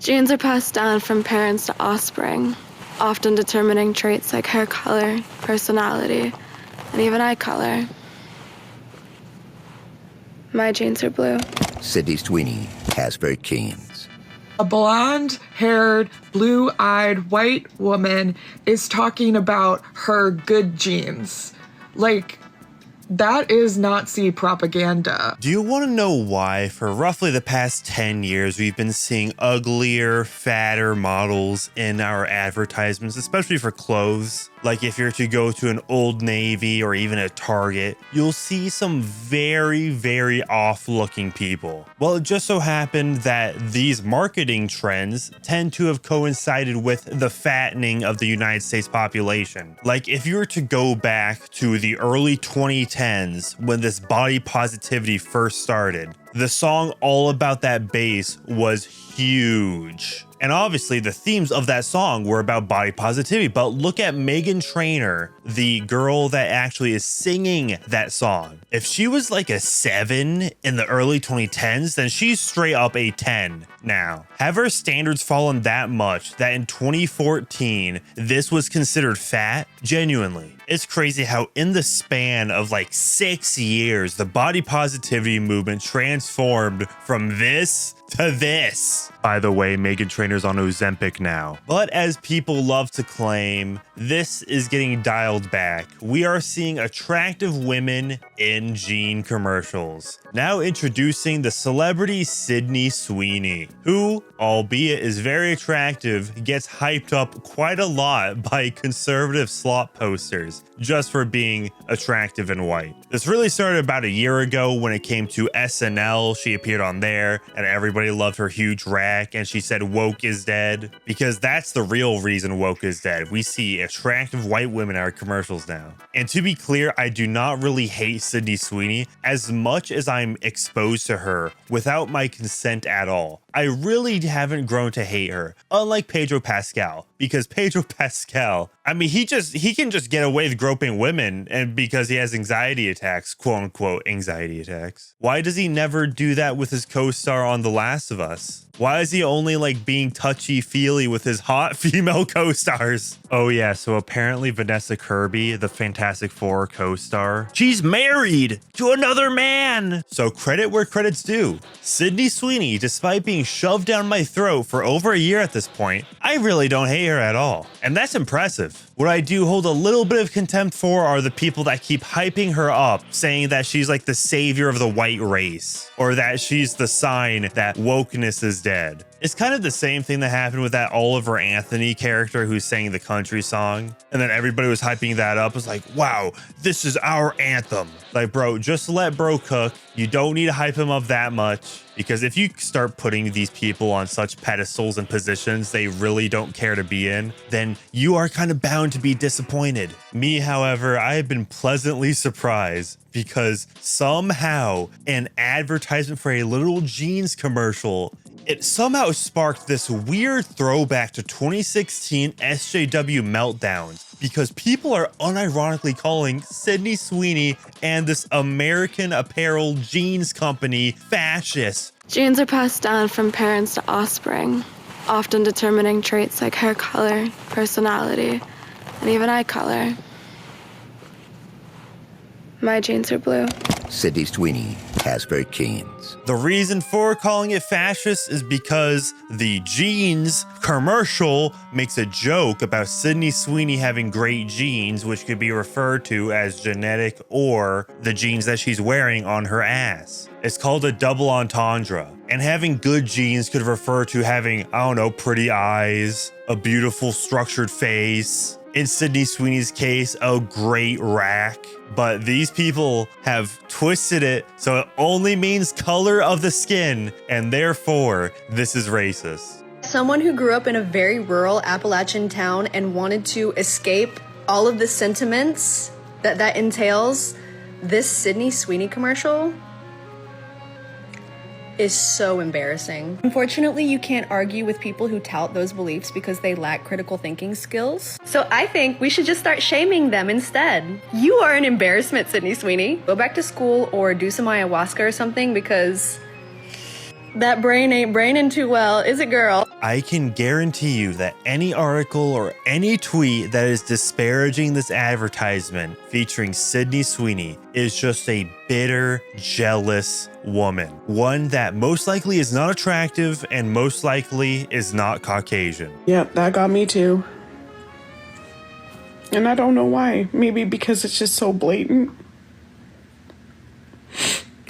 Genes are passed down from parents to offspring, often determining traits like hair color, personality, and even eye color. My genes are blue. Sydney Sweeney Has Great Jeans. A blonde-haired, blue-eyed white woman is talking about her good genes. Like, that is Nazi propaganda. Do you want to know why for roughly the past 10 years we've been seeing uglier, fatter models in our advertisements, especially for clothes? Like if you're to go to an Old Navy or even a Target, you'll see some very, very off-looking people. Well, it just so happened that these marketing trends tend to have coincided with the fattening of the United States population. Like if you were to go back to the early 2010s when this body positivity first started, the song All About That Bass was huge. And obviously the themes of that song were about body positivity, but look at Meghan Trainor, the girl that actually is singing that song. If she was like a 7 in the early 2010s, then she's straight up a 10 now. Have her standards fallen that much that in 2014, this was considered fat? Genuinely. It's crazy how in the span of like 6 years, the body positivity movement transformed from this to this. By the way, Meghan Trainor's on Ozempic now. But as people love to claim, this is getting dialed back. We are seeing attractive women in jean commercials. Now introducing the celebrity Sydney Sweeney, who, albeit is very attractive, gets hyped up quite a lot by conservative slop posters just for being attractive and white. This really started about a year ago when it came to SNL. She appeared on there and everybody loved her huge rack and she said woke is dead, because that's the real reason woke is dead. We see attractive white women in our commercials now. And to be clear, I do not really hate Sydney Sweeney as much as I'm exposed to her without my consent at all. I really haven't grown to hate her, unlike Pedro Pascal, because Pedro Pascal, I mean, he can just get away with groping women, and because he has anxiety attacks, quote unquote anxiety attacks. Why does he never do that with his co-star on The Last of Us? Why is he only like being touchy-feely with his hot female co-stars? Oh yeah, so apparently Vanessa Kirby, the Fantastic Four co-star, she's married to another man. So credit where credit's due. Sydney Sweeney, despite being shoved down my throat for over a year at this point, I really don't hate her at all. And that's impressive. What I do hold a little bit of contempt for are the people that keep hyping her up, saying that she's like the savior of the white race, or that she's the sign that wokeness is dead. It's kind of the same thing that happened with that Oliver Anthony character who sang the country song. And then everybody was hyping that up. It's like, wow, this is our anthem. Like, bro, just let bro cook. You don't need to hype him up that much. Because if you start putting these people on such pedestals and positions they really don't care to be in, then you are kind of bound to be disappointed. Me, however, I have been pleasantly surprised because somehow an advertisement for a little jeans commercial, it somehow sparked this weird throwback to 2016 SJW meltdowns because people are unironically calling Sydney Sweeney and this American apparel jeans company fascist. Genes are passed down from parents to offspring, often determining traits like hair color, personality, and even eye color. My genes are blue. Sydney Sweeney Has Great Jeans. The reason for calling it fascist is because the jeans commercial makes a joke about Sydney Sweeney having great genes, which could be referred to as genetic or the genes that she's wearing on her ass. It's called a double entendre. And having good genes could refer to having, I don't know, pretty eyes, a beautiful structured face. In Sydney Sweeney's case, a great rack. But these people have twisted it so it only means color of the skin, and therefore, this is racist. Someone who grew up in a very rural Appalachian town and wanted to escape all of the sentiments that entails, this Sydney Sweeney commercial is so embarrassing. Unfortunately, you can't argue with people who tout those beliefs because they lack critical thinking skills. So I think we should just start shaming them instead. You are an embarrassment, Sydney Sweeney. Go back to school or do some ayahuasca or something because That brain ain't braining too well, is it, girl? I can guarantee you that any article or any tweet that is disparaging this advertisement featuring Sydney Sweeney is just a bitter, jealous woman. One that most likely is not attractive and most likely is not Caucasian. Yep, that got me too. And I don't know why. Maybe because it's just so blatant.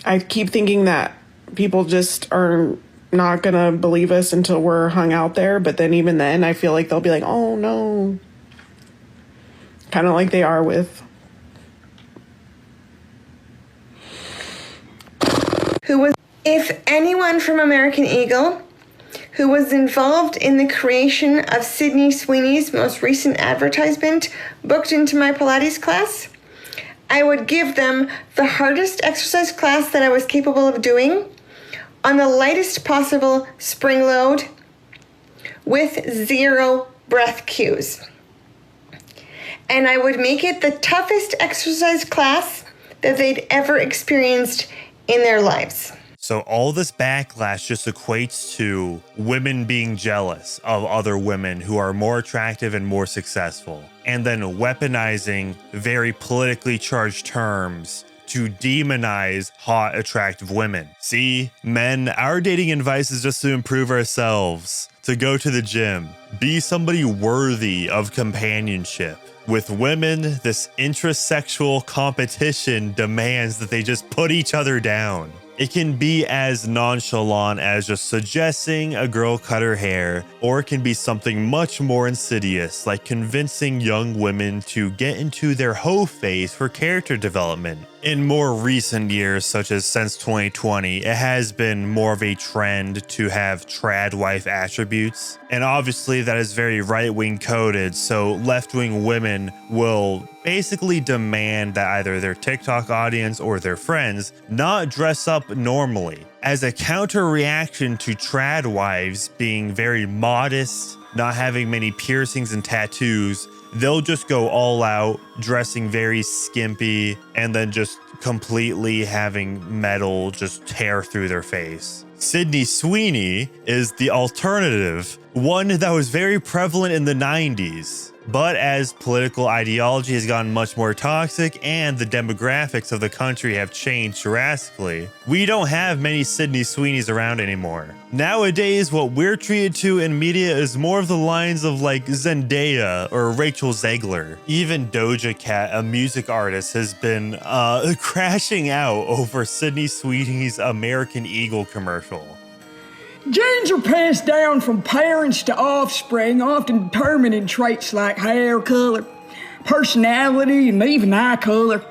I keep thinking that people just are not gonna believe us until we're hung out there, but then even then I feel like they'll be like, oh no, kind of like they are with if anyone from American Eagle who was involved in the creation of Sydney Sweeney's most recent advertisement booked into my Pilates class, I would give them the hardest exercise class that I was capable of doing on the lightest possible spring load with 0 breath cues. And I would make it the toughest exercise class that they'd ever experienced in their lives. So all this backlash just equates to women being jealous of other women who are more attractive and more successful, and then weaponizing very politically charged terms to demonize hot, attractive women. See, men, our dating advice is just to improve ourselves, to go to the gym, be somebody worthy of companionship. With women, this intrasexual competition demands that they just put each other down. It can be as nonchalant as just suggesting a girl cut her hair, or it can be something much more insidious, like convincing young women to get into their hoe phase for character development. In more recent years, such as since 2020, it has been more of a trend to have trad wife attributes. And obviously that is very right-wing coded, so left-wing women will basically demand that either their TikTok audience or their friends not dress up normally. As a counter reaction to trad wives being very modest, not having many piercings and tattoos, they'll just go all out, dressing very skimpy, and then just completely having metal just tear through their face. Sydney Sweeney is the alternative, one that was very prevalent in the 90s. But as political ideology has gotten much more toxic and the demographics of the country have changed drastically, we don't have many Sydney Sweeneys around anymore. Nowadays, what we're treated to in media is more of the lines of like Zendaya or Rachel Zegler. Even Doja Cat, a music artist, has been crashing out over Sydney Sweeney's American Eagle commercial. Genes are passed down from parents to offspring, often determining traits like hair color, personality, and even eye color.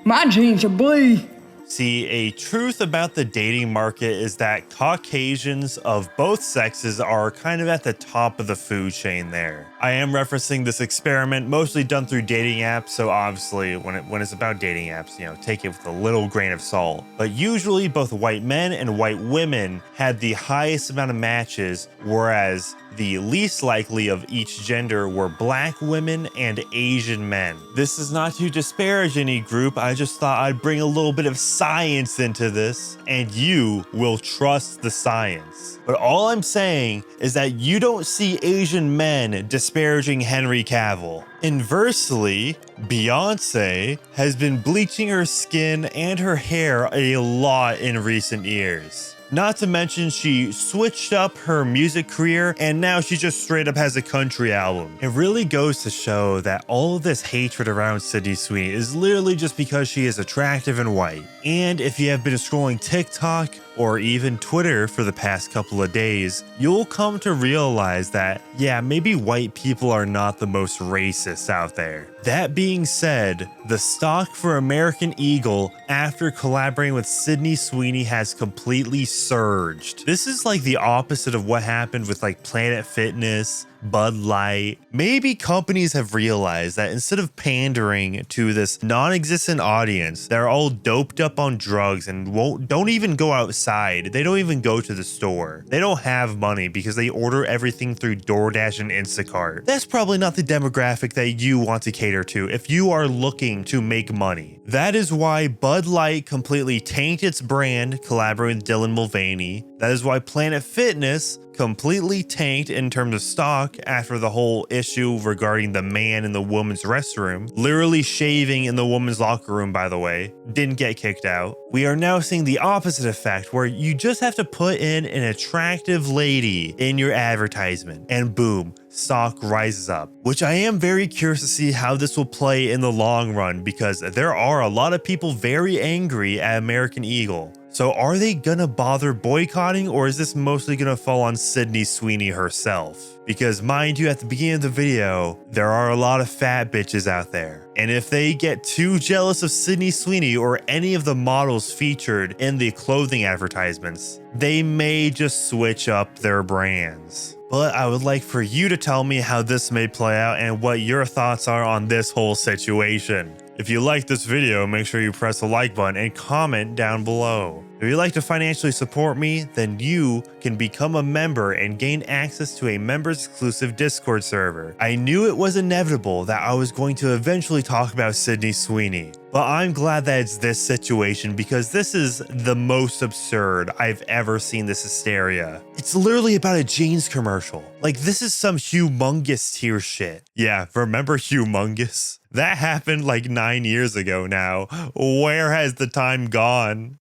My genes are blue. See, a truth about the dating market is that Caucasians of both sexes are kind of at the top of the food chain there. I am referencing this experiment mostly done through dating apps, so obviously when it's about dating apps, take it with a little grain of salt. But usually both white men and white women had the highest amount of matches, whereas the least likely of each gender were black women and Asian men. This is not to disparage any group, I just thought I'd bring a little bit of science into this, and you will trust the science. But all I'm saying is that you don't see Asian men disparaging Henry Cavill. Inversely, Beyonce has been bleaching her skin and her hair a lot in recent years. Not to mention she switched up her music career and now she just straight up has a country album. It really goes to show that all of this hatred around Sydney Sweeney is literally just because she is attractive and white. And if you have been scrolling TikTok or even Twitter for the past couple of days, you'll come to realize that, yeah, maybe white people are not the most racist out there. That being said, the stock for American Eagle after collaborating with Sydney Sweeney has completely surged. This is like the opposite of what happened with like Planet Fitness, Bud Light. Maybe companies have realized that instead of pandering to this non-existent audience that are all doped up on drugs and don't even go outside, they don't even go to the store, they don't have money because they order everything through DoorDash and Instacart. That's probably not the demographic that you want to cater to if you are looking to make money. That is why Bud Light completely tanked its brand, collaborating with Dylan Mulvaney. That is why Planet Fitness completely tanked in terms of stock after the whole issue regarding the man in the woman's restroom, literally shaving in the woman's locker room, by the way, didn't get kicked out. We are now seeing the opposite effect where you just have to put in an attractive lady in your advertisement and boom, stock rises up, which I am very curious to see how this will play in the long run because there are a lot of people very angry at American Eagle. So are they gonna bother boycotting, or is this mostly gonna fall on Sydney Sweeney herself? Because mind you, at the beginning of the video, there are a lot of fat bitches out there. And if they get too jealous of Sydney Sweeney or any of the models featured in the clothing advertisements, they may just switch up their brands. But I would like for you to tell me how this may play out and what your thoughts are on this whole situation. If you like this video, make sure you press the like button and comment down below. If you'd like to financially support me, then you can become a member and gain access to a members exclusive Discord server. I knew it was inevitable that I was going to eventually talk about Sydney Sweeney, but I'm glad that it's this situation because this is the most absurd I've ever seen this hysteria. It's literally about a jeans commercial. Like, this is some humongous tier shit. Yeah, remember humongous? That happened like 9 years ago now. Where has the time gone?